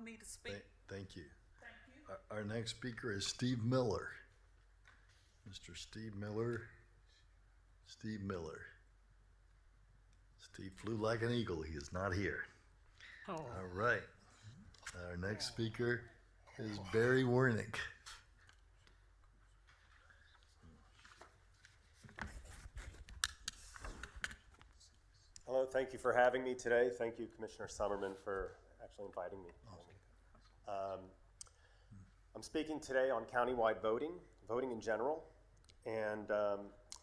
allowing me to speak. Thank you. Thank you. Our next speaker is Steve Miller. Mr. Steve Miller. Steve Miller. Steve flew like an eagle. He is not here. Oh. All right. Our next speaker is Barry Wernick. Hello, thank you for having me today. Thank you, Commissioner Summerman, for actually inviting me. I'm speaking today on countywide voting in general, and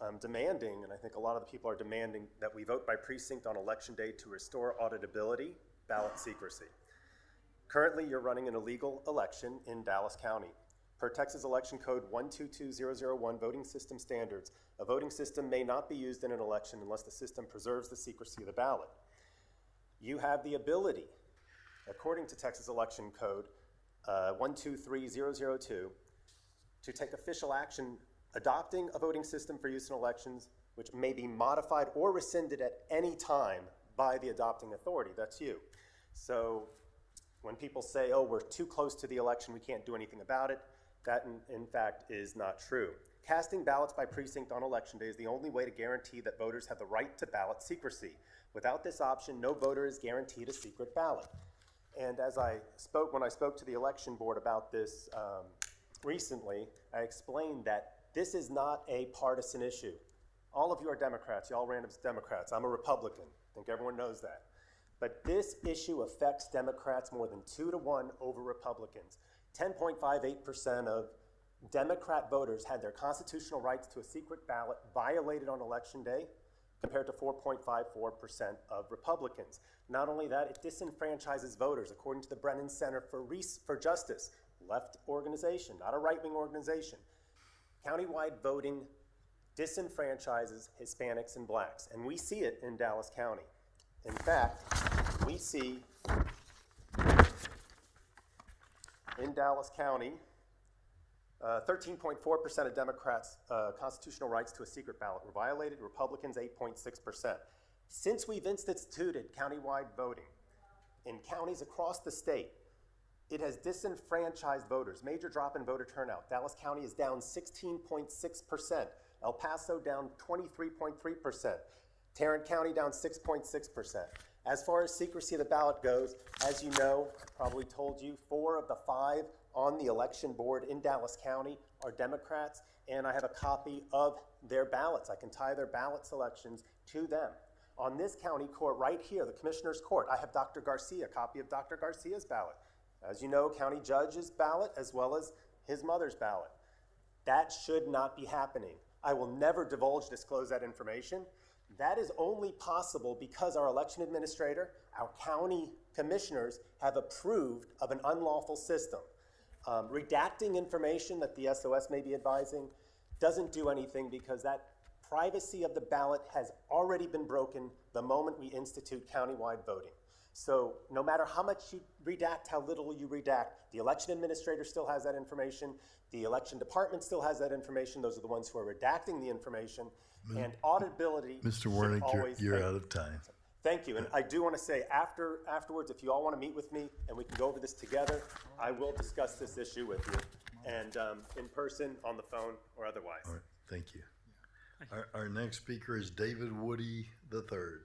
I'm demanding, and I think a lot of the people are demanding, that we vote by precinct on election day to restore auditability, ballot secrecy. Currently, you're running an illegal election in Dallas County. Per Texas Election Code 122001 voting system standards, a voting system may not be used in an election unless the system preserves the secrecy of the ballot. You have the ability, according to Texas Election Code 123002, to take official action adopting a voting system for use in elections, which may be modified or rescinded at any time by the adopting authority. That's you. So when people say, oh, we're too close to the election, we can't do anything about it, that in fact is not true. Casting ballots by precinct on election day is the only way to guarantee that voters have the right to ballot secrecy. Without this option, no voter is guaranteed a secret ballot. And when I spoke to the election board about this recently, I explained that this is not a partisan issue. All of you are Democrats, y'all ran as Democrats. I'm a Republican, I think everyone knows that. But this issue affects Democrats more than 2-to-1 over Republicans. 10.58% of Democrat voters had their constitutional rights to a secret ballot violated on election day, compared to 4.54% of Republicans. Not only that, it disenfranchises voters, according to the Brennan Center for Justice, left organization, not a right-wing organization. Countywide voting disenfranchises Hispanics and blacks, and we see it in Dallas County. In fact, we see in Dallas County 13.4% of Democrats' constitutional rights to a secret ballot were violated, Republicans 8.6%. Since we've instituted countywide voting in counties across the state, it has disenfranchised voters, major drop in voter turnout. Dallas County is down 16.6%, El Paso down 23.3%, Tarrant County down 6.6%. As far as secrecy of the ballot goes, as you know, I probably told you, 4 of the 5 on the election board in Dallas County are Democrats, and I have a copy of their ballots. I can tie their ballot selections to them. On this county court right here, the Commissioner's Court, I have Dr. Garcia, a copy of Dr. Garcia's ballot. As you know, county judge's ballot as well as his mother's ballot. That should not be happening. I will never disclose that information. That is only possible because our election administrator, our county commissioners have approved of an unlawful system. Redacting information that the SOS may be advising doesn't do anything because that privacy of the ballot has already been broken the moment we institute countywide voting. So no matter how much you redact, how little you redact, the election administrator still has that information, the election department still has that information, those are the ones who are redacting the information, and auditability Mr. Wernick, always... you're out of time. Thank you, and I do want to say afterwards, if you all want to meet with me and we can go over this together, I will discuss this issue with you, and in person, on the phone, or otherwise. All right, thank you. Our next speaker is David Woody III.